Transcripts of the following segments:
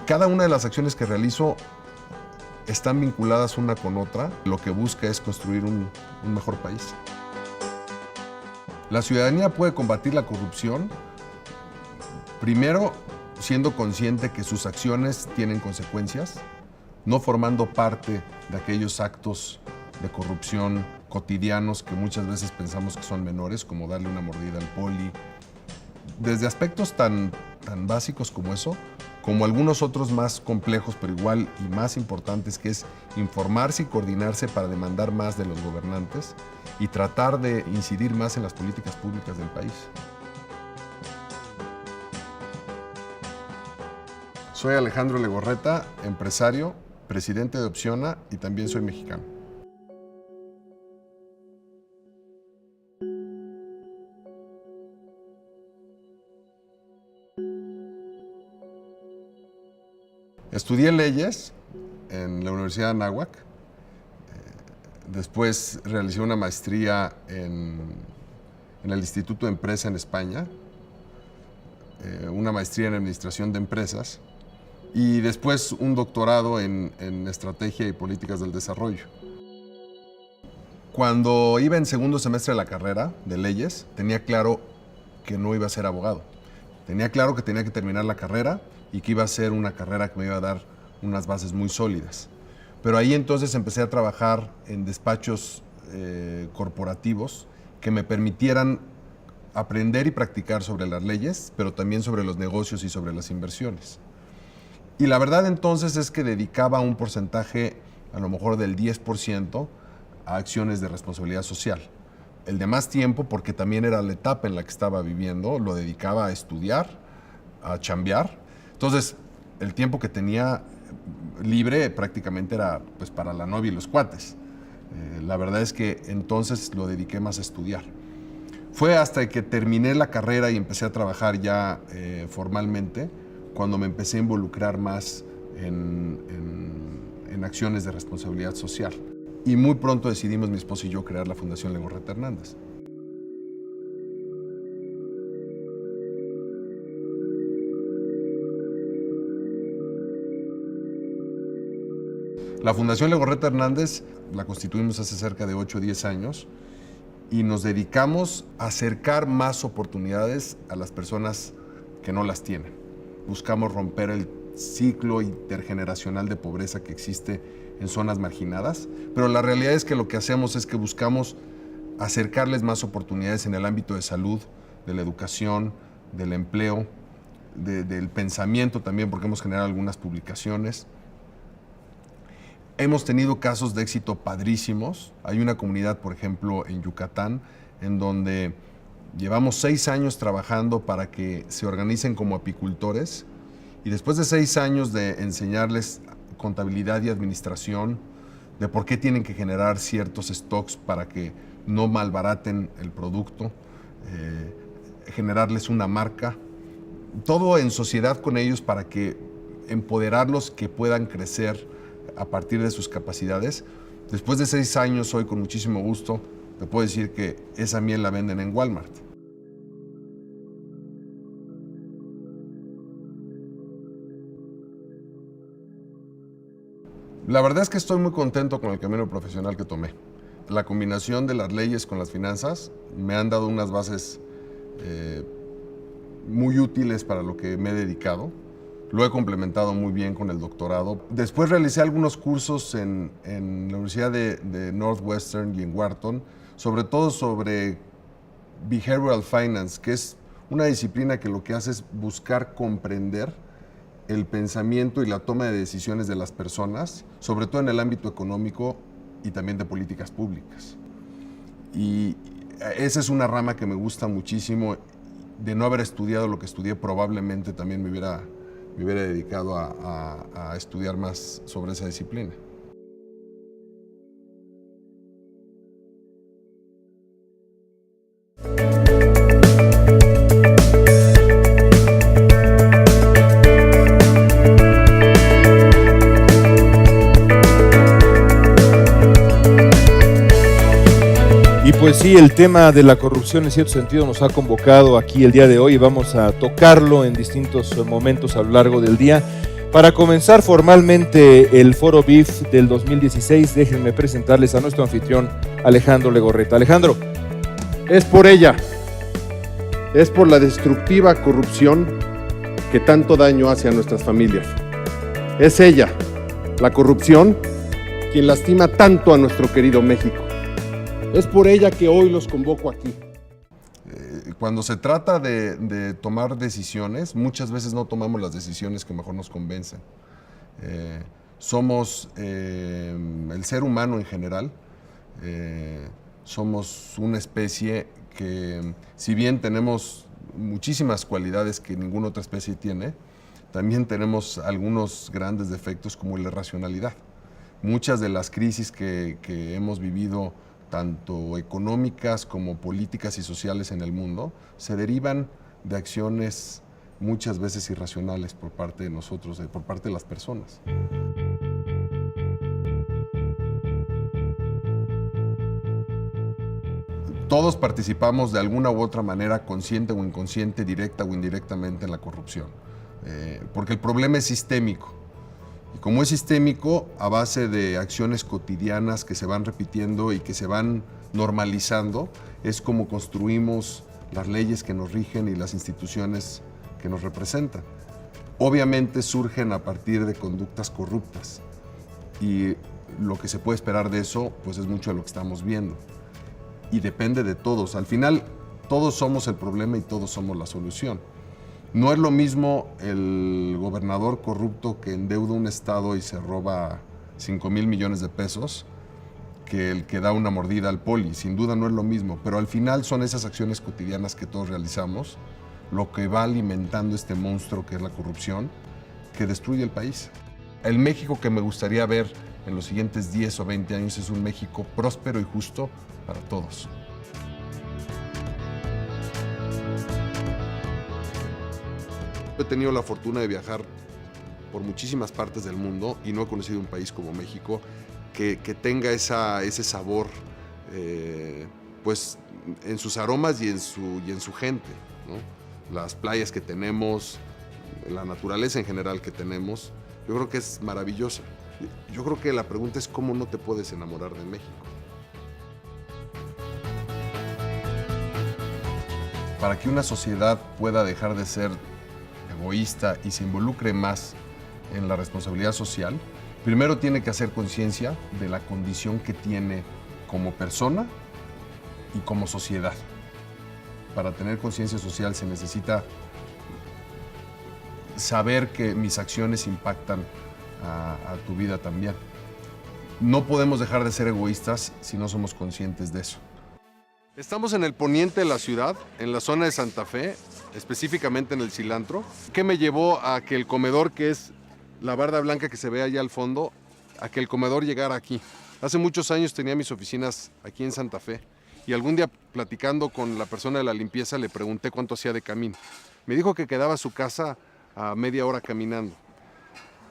Cada una de las acciones que realizo están vinculadas una con otra. Lo que busca es construir un mejor país. La ciudadanía puede combatir la corrupción, primero, siendo consciente que sus acciones tienen consecuencias, no formando parte de aquellos actos de corrupción cotidianos que muchas veces pensamos que son menores, como darle una mordida al poli, desde aspectos tan básicos como eso, como algunos otros más complejos, pero igual y más importantes, que es informarse y coordinarse para demandar más de los gobernantes y tratar de incidir más en las políticas públicas del país. Soy Alejandro Legorreta, empresario, presidente de Opciona y también soy mexicano. Estudié leyes en la Universidad de Anáhuac. Después realicé una maestría en el Instituto de Empresa en España, una maestría en Administración de Empresas y después un doctorado en Estrategia y Políticas del Desarrollo. Cuando iba en segundo semestre de la carrera de leyes, tenía claro que no iba a ser abogado. Tenía claro que tenía que terminar la carrera y que iba a ser una carrera que me iba a dar unas bases muy sólidas. Pero ahí entonces empecé a trabajar en despachos corporativos que me permitieran aprender y practicar sobre las leyes, pero también sobre los negocios y sobre las inversiones. Y la verdad entonces es que dedicaba un porcentaje, a lo mejor del 10%, a acciones de responsabilidad social. El de más tiempo, porque también era la etapa en la que estaba viviendo, lo dedicaba a estudiar, a chambear. Entonces, el tiempo que tenía libre prácticamente era pues, para la novia y los cuates. La verdad es que entonces lo dediqué más a estudiar. Fue hasta que terminé la carrera y empecé a trabajar ya formalmente, cuando me empecé a involucrar más en acciones de responsabilidad social. Y muy pronto decidimos mi esposo y yo crear la Fundación Legorreta Hernández. La Fundación Legorreta Hernández la constituimos hace cerca de 8 o 10 años y nos dedicamos a acercar más oportunidades a las personas que no las tienen. Buscamos romper el ciclo intergeneracional de pobreza que existe en zonas marginadas, pero la realidad es que lo que hacemos es que buscamos acercarles más oportunidades en el ámbito de salud, de la educación, del empleo, del pensamiento también, porque hemos generado algunas publicaciones. Hemos tenido casos de éxito padrísimos. Hay una comunidad, por ejemplo, en Yucatán, en donde llevamos 6 años trabajando para que se organicen como apicultores y después de 6 años de enseñarles contabilidad y administración, de por qué tienen que generar ciertos stocks para que no malbaraten el producto, generarles una marca, todo en sociedad con ellos para que empoderarlos, que puedan crecer a partir de sus capacidades. Después de 6 años, hoy con muchísimo gusto, te puedo decir que esa miel la venden en Walmart. La verdad es que estoy muy contento con el camino profesional que tomé. La combinación de las leyes con las finanzas me han dado unas bases muy útiles para lo que me he dedicado. Lo he complementado muy bien con el doctorado. Después realicé algunos cursos en la Universidad de Northwestern y en Wharton, sobre todo sobre Behavioral Finance, que es una disciplina que lo que hace es buscar comprender el pensamiento y la toma de decisiones de las personas, sobre todo en el ámbito económico y también de políticas públicas. Y esa es una rama que me gusta muchísimo. De no haber estudiado lo que estudié, probablemente también me hubiera dedicado a estudiar más sobre esa disciplina. Y pues sí, el tema de la corrupción en cierto sentido nos ha convocado aquí el día de hoy y vamos a tocarlo en distintos momentos a lo largo del día. Para comenzar formalmente el Foro BIF del 2016, déjenme presentarles a nuestro anfitrión Alejandro Legorreta. Alejandro. Es por ella, es por la destructiva corrupción que tanto daño hace a nuestras familias. Es ella, la corrupción, quien lastima tanto a nuestro querido México. Es por ella que hoy los convoco aquí. Cuando se trata de tomar decisiones, muchas veces no tomamos las decisiones que mejor nos convencen. Somos el ser humano en general, somos una especie que, si bien tenemos muchísimas cualidades que ninguna otra especie tiene, también tenemos algunos grandes defectos como la irracionalidad. Muchas de las crisis que hemos vivido, tanto económicas como políticas y sociales en el mundo, se derivan de acciones muchas veces irracionales por parte de nosotros, por parte de las personas. Todos participamos de alguna u otra manera, consciente o inconsciente, directa o indirectamente, en la corrupción, porque el problema es sistémico. Y como es sistémico, a base de acciones cotidianas que se van repitiendo y que se van normalizando, es como construimos las leyes que nos rigen y las instituciones que nos representan. Obviamente surgen a partir de conductas corruptas y lo que se puede esperar de eso, pues es mucho de lo que estamos viendo. Y depende de todos. Al final, todos somos el problema y todos somos la solución. No es lo mismo el gobernador corrupto que endeuda un estado y se roba 5,000 millones de pesos que el que da una mordida al poli. Sin duda no es lo mismo, pero al final son esas acciones cotidianas que todos realizamos lo que va alimentando este monstruo que es la corrupción, que destruye el país. El México que me gustaría ver en los siguientes 10 o 20 años es un México próspero y justo para todos. He tenido la fortuna de viajar por muchísimas partes del mundo y no he conocido un país como México que tenga ese sabor, pues en sus aromas y en su gente, ¿no? Las playas que tenemos, la naturaleza en general que tenemos, yo creo que es maravillosa. Yo creo que la pregunta es cómo no te puedes enamorar de México. Para que una sociedad pueda dejar de ser egoísta y se involucre más en la responsabilidad social, primero tiene que hacer conciencia de la condición que tiene como persona y como sociedad. Para tener conciencia social se necesita saber que mis acciones impactan a tu vida también. No podemos dejar de ser egoístas si no somos conscientes de eso. Estamos en el poniente de la ciudad, en la zona de Santa Fe, específicamente en el Cilantro. ¿Qué me llevó a que el comedor, que es la barda blanca que se ve allá al fondo, a que el comedor llegara aquí? Hace muchos años tenía mis oficinas aquí en Santa Fe y algún día, platicando con la persona de la limpieza, le pregunté cuánto hacía de camino. Me dijo que quedaba su casa a media hora caminando.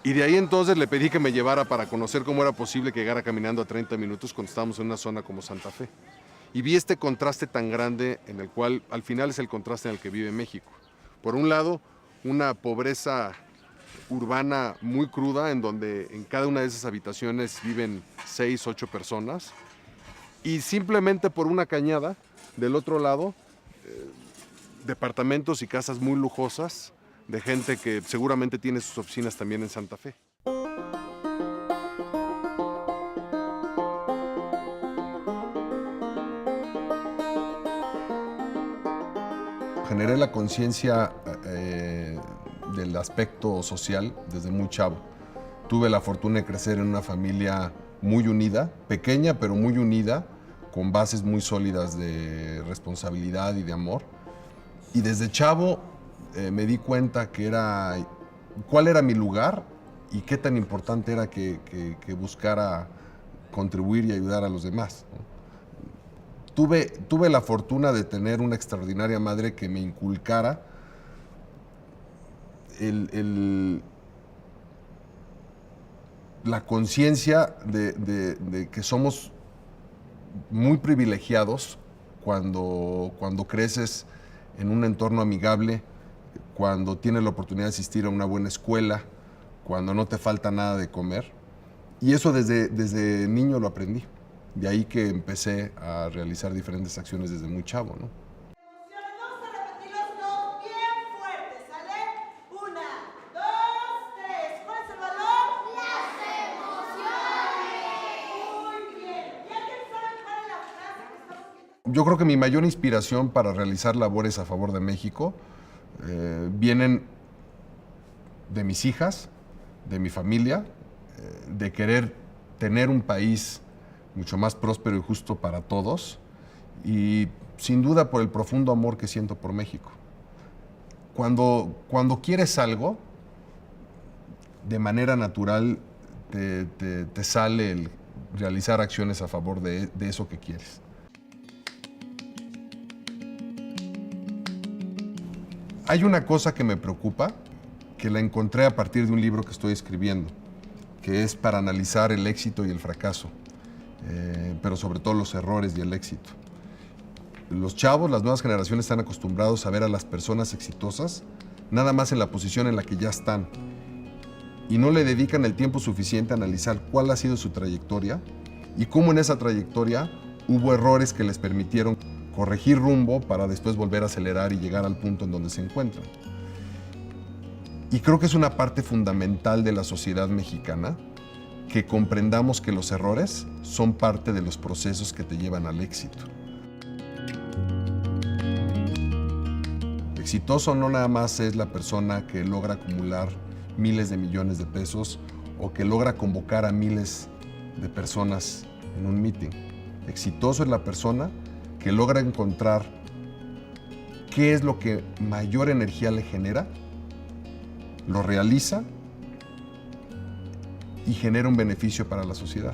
Y de ahí entonces le pedí que me llevara para conocer cómo era posible que llegara caminando a 30 minutos cuando estábamos en una zona como Santa Fe. Y vi este contraste tan grande en el cual al final es el contraste en el que vive México. Por un lado, una pobreza urbana muy cruda en donde en cada una de esas habitaciones viven 6, 8 personas. Y simplemente por una cañada, del otro lado, departamentos y casas muy lujosas de gente que seguramente tiene sus oficinas también en Santa Fe. Generé la conciencia del aspecto social desde muy chavo. Tuve la fortuna de crecer en una familia muy unida, pequeña pero muy unida, con bases muy sólidas de responsabilidad y de amor. Y desde chavo me di cuenta cuál era mi lugar y qué tan importante era que buscara contribuir y ayudar a los demás, ¿no? Tuve la fortuna de tener una extraordinaria madre que me inculcara la conciencia de que somos muy privilegiados cuando creces en un entorno amigable, cuando tienes la oportunidad de asistir a una buena escuela, cuando no te falta nada de comer. Y eso desde niño lo aprendí. De ahí que empecé a realizar diferentes acciones desde muy chavo, ¿no? Vamos a repetir los dos bien fuertes, ¿sale? 1, 2, 3. ¿Cuál es el valor? Las emociones. Muy bien. ¿Ya que saben cuál es la frase que estamos viendo? Yo creo que mi mayor inspiración para realizar labores a favor de México vienen de mis hijas, de mi familia, de querer tener un país mucho más próspero y justo para todos, y sin duda por el profundo amor que siento por México. Cuando quieres algo, de manera natural te sale el realizar acciones a favor de eso que quieres. Hay una cosa que me preocupa, que la encontré a partir de un libro que estoy escribiendo, que es para analizar el éxito y el fracaso, pero sobre todo los errores y el éxito. Los chavos, las nuevas generaciones están acostumbrados a ver a las personas exitosas nada más en la posición en la que ya están y no le dedican el tiempo suficiente a analizar cuál ha sido su trayectoria y cómo en esa trayectoria hubo errores que les permitieron corregir rumbo para después volver a acelerar y llegar al punto en donde se encuentran. Y creo que es una parte fundamental de la sociedad mexicana que comprendamos que los errores son parte de los procesos que te llevan al éxito. Exitoso no nada más es la persona que logra acumular miles de millones de pesos o que logra convocar a miles de personas en un meeting. Exitoso es la persona que logra encontrar qué es lo que mayor energía le genera, lo realiza y genera un beneficio para la sociedad.